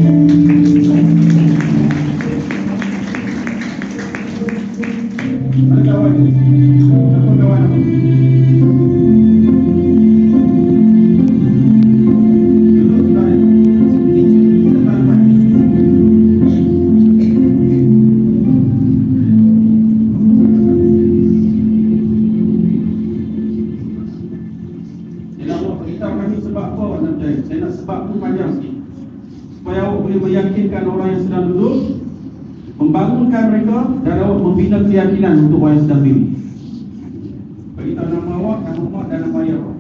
Mana kawan ni? Siapa kawan awak? Duduk sebelah ni. Depan depan. Saya nak awak beritahu kami sebab apa awak nak berjaya. Saya nak sebab tu panjang sikit, supaya awak boleh meyakinkan orang yang sedang duduk, membangunkan mereka, dan awak membina keyakinan untuk orang yang sedang berdiri. Beritahu nama awak, nama mak dan nama ayah awak.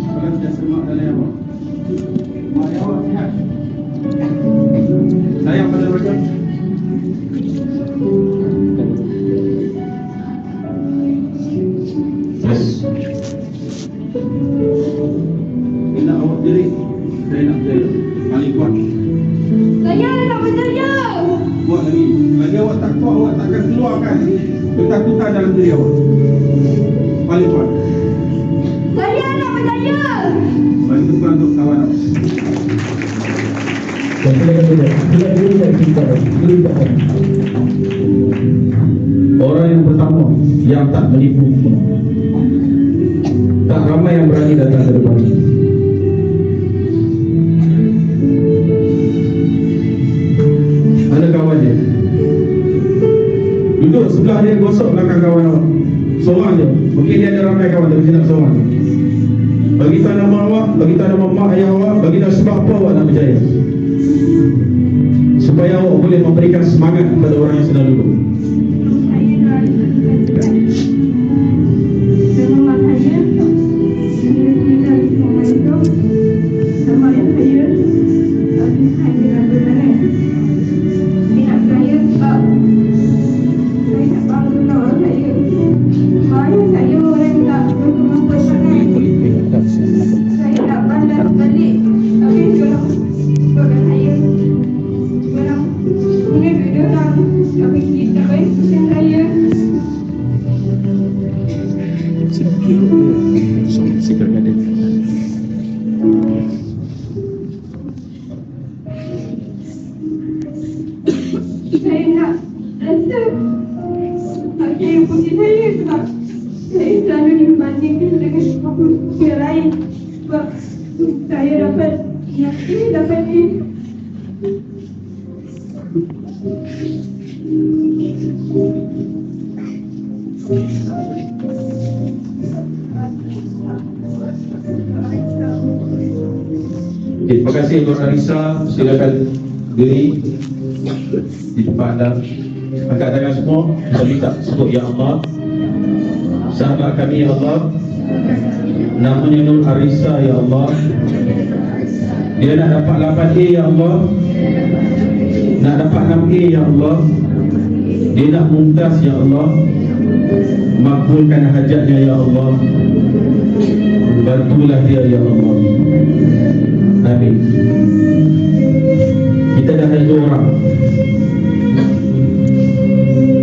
Kalau tidak semak dan ayah awak. Mak ayah awak sihat? Sayang pada mereka? Yes. Saya nak awak jerit. Saya nak berjaya. Paling kuat. Saya nak berjaya. Buat lagi. Lagi awak tak kuat, awak takkan keluarkan ketakutan dalam diri awak. Paling kuat. Saya nak berjaya. Bagi tukar untuk kawan awak. Orang yang pertama yang tak menipu. Tak ramai yang berani datang ke depan. Ada kawan dia. Duduk sebelah dia, gosok belakang kawan awak. Seorang je. Mungkin dia ada ramai kawan, tapi dia nak seorang. Bagi tahu nama awak, bagi tahu nama mak ayah awak, bagi tahu sebab apa awak nak berjaya, supaya awak boleh memberikan semangat kepada orang yang sedang duduk. Saya nak rasa saya puji saya sebab saya selalu dibandingkan dengan buku yang lain, sebab saya dapat ini, dapat ini. Terima kasih Tuan Arisa. Silakan diri. di depan anda. Angkat tangan semua, kita minta sebut ya Allah. Sahabat kami ya Allah, namanya Nur Arisa ya Allah. Dia nak dapat 8A ya Allah, nak dapat 6A ya Allah. Dia nak mumtaz ya Allah. Makbulkan hajatnya ya Allah. Bantulah dia ya Allah. Amin. Kita dah ada 2 orang.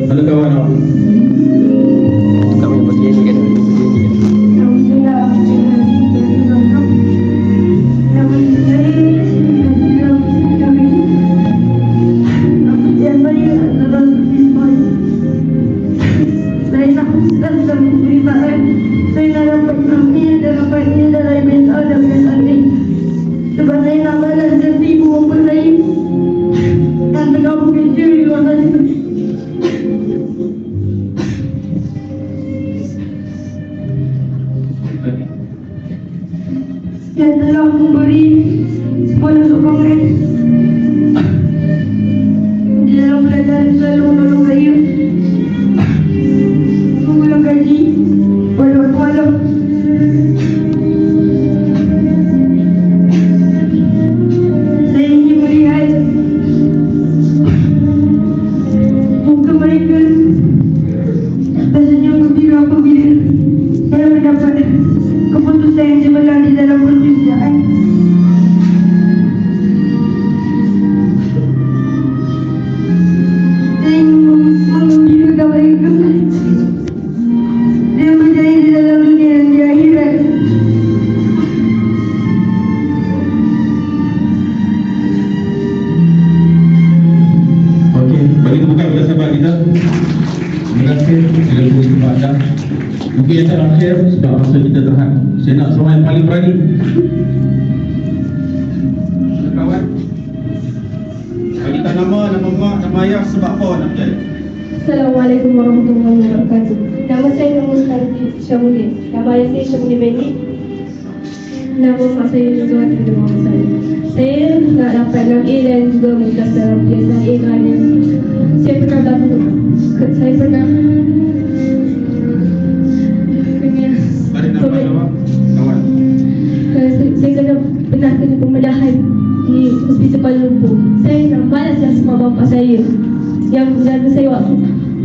Mana kawan awak? Kami bagi ini kan. Yang telah memberi sekolah sokongan di dalam pelajaran, selalu menolong saya mengulang gaji pada waktu malam. Saya ingin melihat muka mereka rasanya gembira apabila saya mendapat keputusan yang cemerlang di dalam perjudian. Saya ingin menggembirakan mereka dia berjaya di dalam dunia dan di akhirat. Okey, bagi tepukan kepada sahabat kita. Terima kasih kerana beri tempat anda. Mungkin yang terakhir sebab masa kita terhad. Saya nak seorang yang paling berani. Kawan, bagi nama mak, nama ayah, sebab apa nak berjaya? Assalamualaikum warahmatullahi wabarakatuh. Nama saya Nur Mustari Syamudin. Nama ayah saya Syamudin Beni. Nama mak saya juga ada nama saya. Saya nak dapat 6A dan juga mumtaz dalam PSLA kerana saya pernah berlaku. Saya pernah Bagi nama awak, kawan. saya pernah kena pembedahan di Hospital Kuala Lumpur. Saya nak balaslah semua bapa saya yang menjaga saya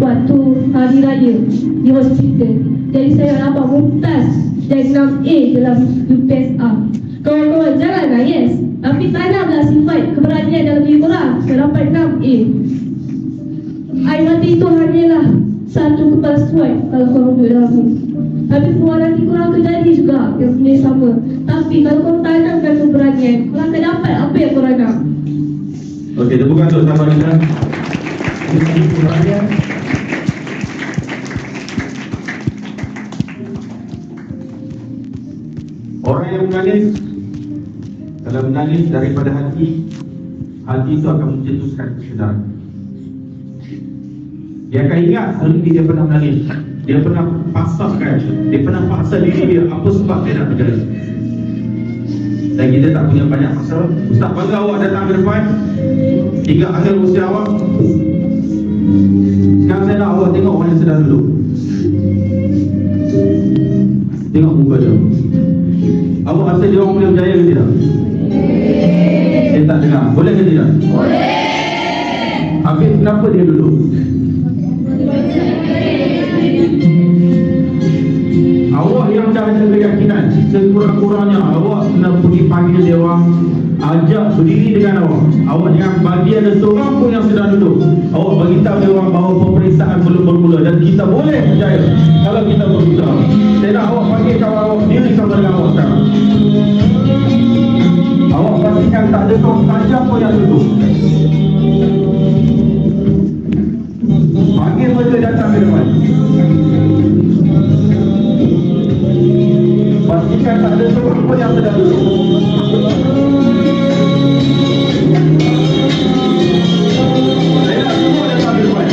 waktu hari raya di hospital. Jadi saya nak dapat mumtaz dan 6A dalam UPSR. Kawan-kawan janganlah yes, tapi tanamlah sifat keberanian dalam diri korang untuk dapat 6A. Air mati itu hanyalah satu kepala suai kalau korang duduk dalam ni. Tapi keluar nanti korang akan jadi juga yang punya sama. Tapi kalau korang tanamkan keberanian, korang akan dapat apa yang korang nak. Okey, tepukan untuk sahabat kita. Orang yang menangis, kalau menangis daripada hati, hati itu akan mencetuskan kesedaran. Dia akan ingat hari ini dia pernah menangis. Dia pernah pasakkan, dia pernah paksa diri dia apa sebab dia nak berjaya. Dan kita tak punya banyak masa. Ustaz, bangga awak datang ke depan hingga akhir usia awak. Sekarang saya nak awak tengok orang yang sedang duduk. Tengok muka dia. Awak rasa dia orang boleh berjaya ke tidak? Saya tak dengar. Boleh ke tidak? Boleh. Habis kenapa dia duduk? Awak yang dah ada keyakinan, sekurang-kurangnya awak kena pergi panggil dia orang, ajak berdiri dengan awak. Awak jangan bagi ada seorang pun yang sedang duduk. Awak beritahu dia orang bahawa pemeriksaan belum bermula dan kita boleh berjaya kalau kita berusaha. Saya nak awak panggil kawan awak sendiri sama dengan awak sekarang. Awak pastikan tak ada seorang saja pun yang duduk. Panggil mereka datang ke depan. Pastikan tak ada seorang pun yang sedang duduk. Saya nak semua datang ke depan.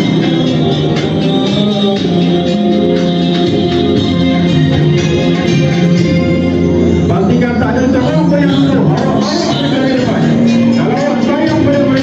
Pastikan tak ada seorang pun yang duduk. Awak segera ke depan. Kalau awak sayang pada mereka,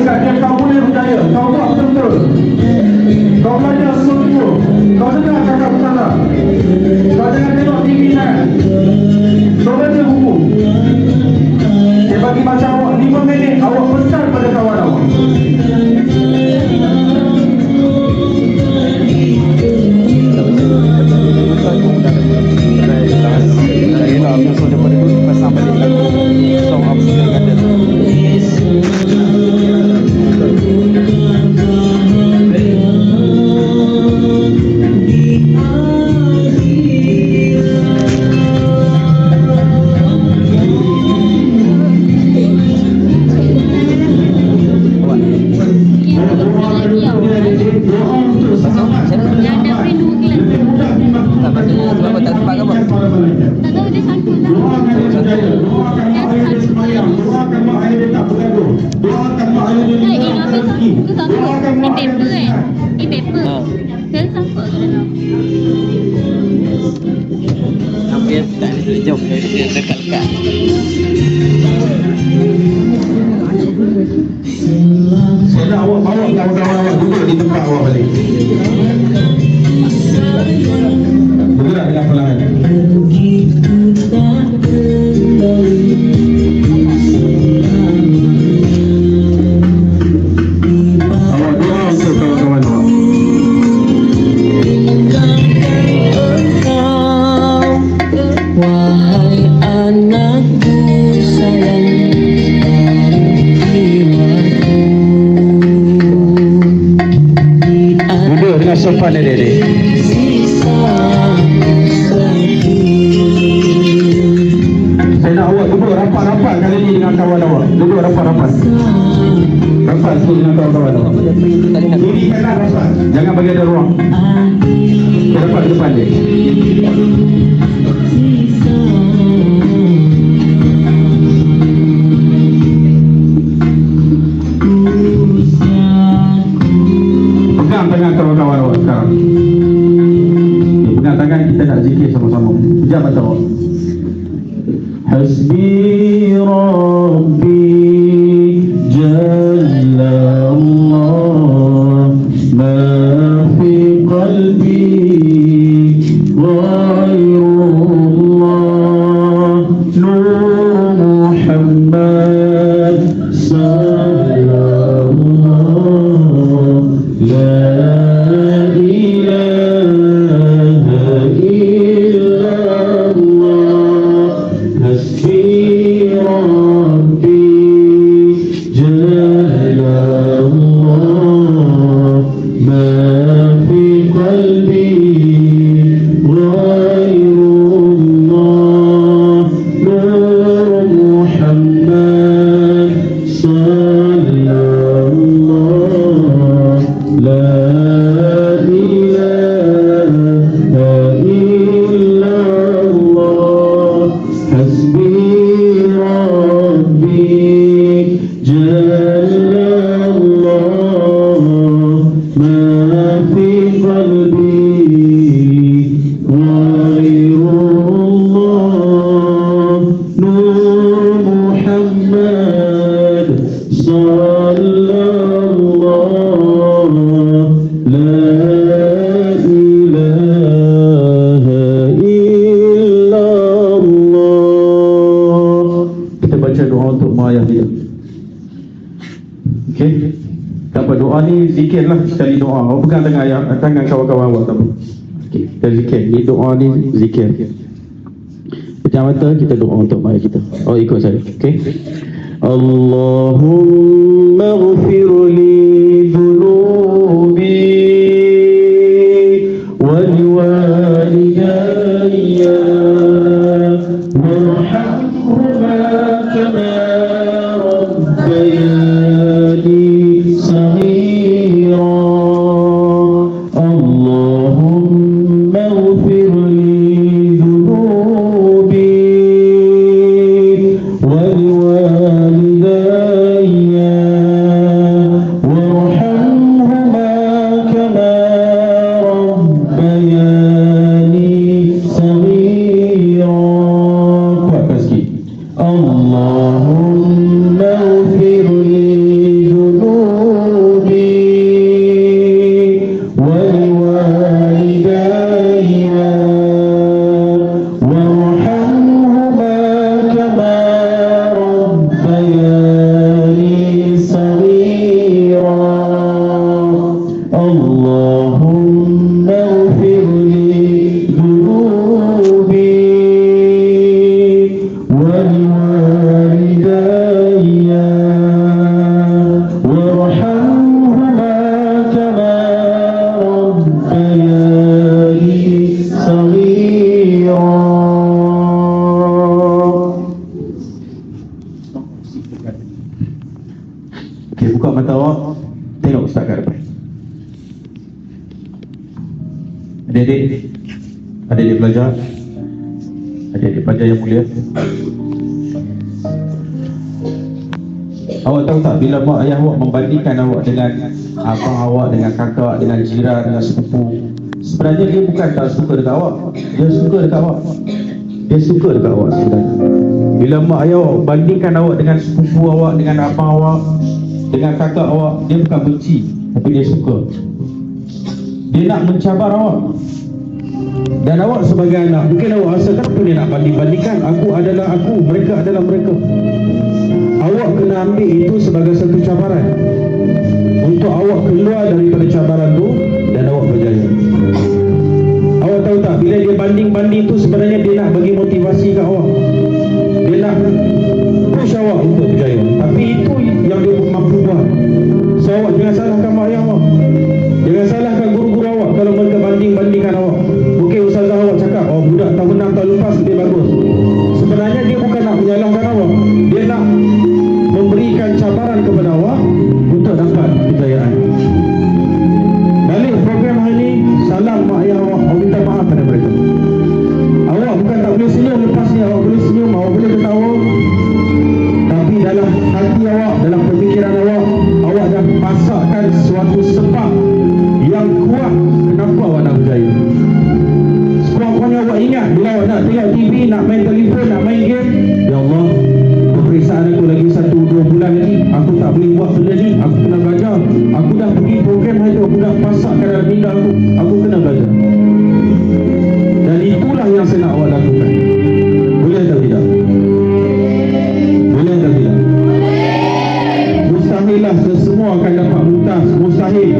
cakap yang kau boleh percaya, kau buat betul-betul. Kau belajar sungguh-sungguh. Kau dengar cakap salah. Kau jangan tengok TV kan. Kau baca buku. Dia bagi masa awak 5 minit, awak pesan pada kawan awak. Hampir tak ada jom dia dekat-dekat. Saya nak awak bawa kawan-kawan awak duduk di tempat awak balik. Bergerak dengan perlahan. Awak doa untuk kawan-kawan awak. Wahai anakku sayang, duduk dengan sopan dek. Saya nak awak duduk rapat-rapat kali ni dengan kawan awak. Duduk rapat-rapat. Rapat sikit dengan kawan-kawan awak. Kiri kanan rapat. Jangan bagi ada ruang. Rapat di depan dek. Pegang tangan kawan-kawan awak sekarang. Pegang tangan, kita nak zikir sama-sama. Sekejap baca awak. Hasbi Rabbi Jalla Allah, ma fi qalbi ghairullah, Nur Muhammad sallallahu la ilaha illallah. Hasbi Rabbi Jalla Allah, ma fi qalbi ghairullah, Nur Muhammad sallallahu la ilaha illallah. Hasbi Rabbi Jalla Allah, ma fi qalbi ghairullah, Nur Muhammad sallallahu la ilaha illallah. Kita baca doa untuk mak ayah dia. Okey. Dapat doa ni zikir lah sekali doa. Awak pegang tangan ayah, tangan kawan-kawan awak tak apa. Okey, kita zikir. Ni doa ni zikir. Pejam mata, kita doa untuk mak ayah kita. Oh, ikut saya. Okey. Allahumma ghfir li dhunubi wa liwalidayya warhamhuma kama rabbayani saghira. Allahumma ghfir li dhunubi wa liwalidayya Ustaz kat depan. Adik-adik belajar, adik-adik pelajar yang mulia, awak tahu tak, bila mak ayah awak membandingkan awak dengan abang awak, dengan kakak, dengan jiran, dengan sepupu, sebenarnya dia bukan tak suka dekat awak, dia suka dekat awak. Dia suka dekat awak sebenarnya. Bila mak ayah awak bandingkan awak dengan sepupu awak, dengan abang awak, dengan kakak awak, dia bukan benci, tapi dia suka. Dia nak mencabar awak. Dan awak sebagai anak, mungkin awak rasa kenapa dia nak banding-bandingkan, aku adalah aku, mereka adalah mereka. Awak kena ambil itu sebagai satu cabaran untuk awak keluar daripada cabaran tu dan awak berjaya. Awak tahu tak, bila dia banding-banding tu sebenarnya dia nak bagi motivasi kat awak, dia nak push awak untuk berjaya. Tapi itu yang dia mampu buat. So awak jangan salahkan mak ayah awak, jangan salahkan guru-guru awak kalau mereka banding-bandingkan awak. Mungkin ustazah awak cakap, oh budak tahun 6 tahun lepas lebih bagus. Sebenarnya dia bukan nak menyalahkan awak, dia nak memberikan cabaran kepada awak untuk dapat kejayaan. Balik program hari ini, salam mak ayah awak, awak minta maaf pada mereka. Awak bukan tak boleh senyum lepas ni, awak boleh senyum, awak boleh ketawa, tapi dalam hati awak, dalam pemikiran awak, awak dah pasakkan suatu sebab yang kuat kenapa awak nak berjaya. Sekurang-kurangnya awak ingat, bila awak nak tengok TV, nak main telefon, nak main game, ya Allah, peperiksaan aku lagi 1-2 bulan lagi, aku tak boleh buat benda ni, aku kena belajar. Aku dah pergi program hari tu, aku dah pasakkan dalam minda aku kena belajar. Dan itulah yang saya nak awak lakukan. Boleh atau tidak? Boleh atau tidak? Mustahil lah sesemua akan dapat mumtaz, mustahil.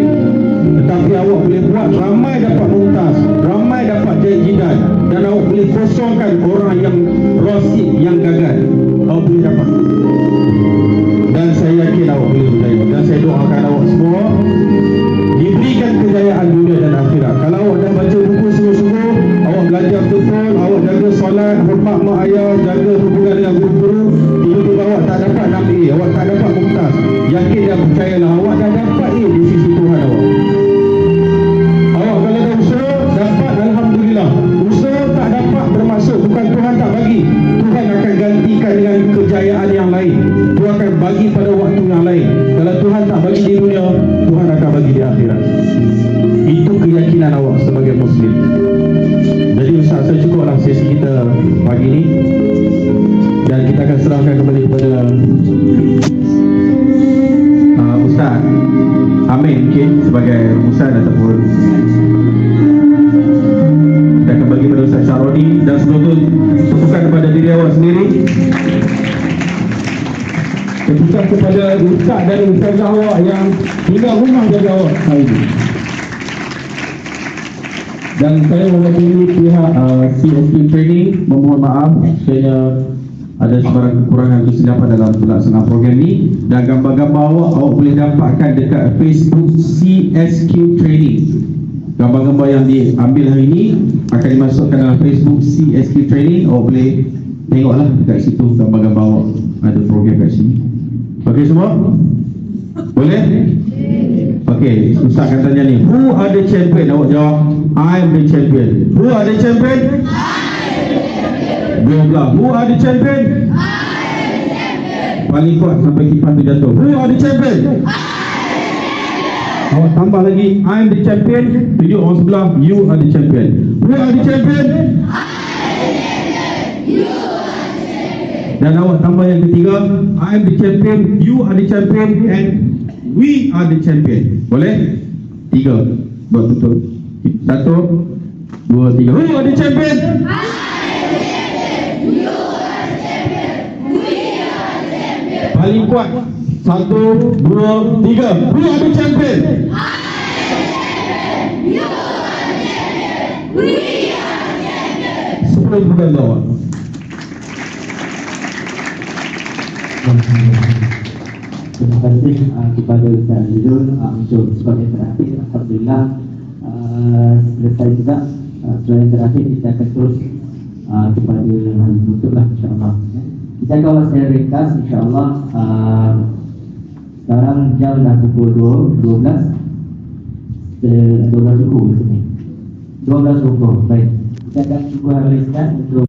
Tetapi awak boleh buat ramai dapat mumtaz, ramai dapat jidan, dan awak boleh kosongkan orang yang rosid, yang gagal. Awak boleh dapat. Dan saya yakin awak boleh berjaya. Dan saya doakan awak semua diberikan kejayaan dunia dan akhirat. Kalau awak dah baca buku sungguh-sungguh, awak belajar betul, awak jaga solat, hormat mak ayah, jaga hubungan dengan guru-guru, tiba-tiba awak tak dapat 6A, awak tak dapat mumtaz, yakin dan percayalah awak dah dapat A di sisi Tuhan awak. Awak kalau dah usaha dapat, alhamdulillah. Usaha tak dapat bermaksud bukan Tuhan tak bagi, Tuhan akan gantikan dengan kejayaan yang lain. Tuhan akan bagi pada waktu yang lain. Kalau Tuhan tak bagi di dunia, Tuhan akan bagi di akhirat. Itu keyakinan awak sebagai Muslim. Jadi Ustaz, saya cukuplah sesi kita pagi ni, dan kita akan serahkan kembali kepada Ustaz Amin mungkin sebagai Ustaz ataupun kita akan bagi kepada Ustaz Syaroni. Dan sebelum tu, tepukan kepada diri awak sendiri, tepukan kepada Ustaz dan Ustazah awak yang tinggal rumah jaga awak hari ini. Dan saya mewakili pihak CSQ Training memohon maaf kerana ada sebarang kekurangan kesilapan dalam pelaksanaan program ni. Dan gambar-gambar awak boleh dapatkan dekat Facebook CSQ Training. Gambar-gambar yang diambil hari ini akan dimasukkan dalam Facebook CSQ Training. Awak boleh tengoklah dekat situ gambar-gambar awak, ada program kat sini. Okey semua? Boleh? Okey, Ustaz akan tanya ni, who are the champion? Awak jawab, I am the champion. Who are the champion? Belah, who are the champion? Paling kuat sampai kipas tu jatuh. Who are the champion? Awak tambah lagi, I am the champion. Tunjuk orang sebelah, you are the champion. Who are the champion? Dan awak tambah yang ketiga, I am the champion, you are the champion, and we are the champion. Boleh? 3 buat betul. 1, 2, 3. Who are the champion? Paling kuat. 1, 2, 3. Who are the champion? Sepuluh bukan bawah. Terima kasih kepada Ustaz Azizul untuk sebagai terakhir. Alhamdulillah selesai juga. Setelah yang terakhir kita akan terus kepada untuk lah insyaAllah. Kita akan awal saya ringkas insyaAllah. Sekarang jam dah pukul 12 suku di sini. 12 suku. Baik. Kita akan cuba habiskan untuk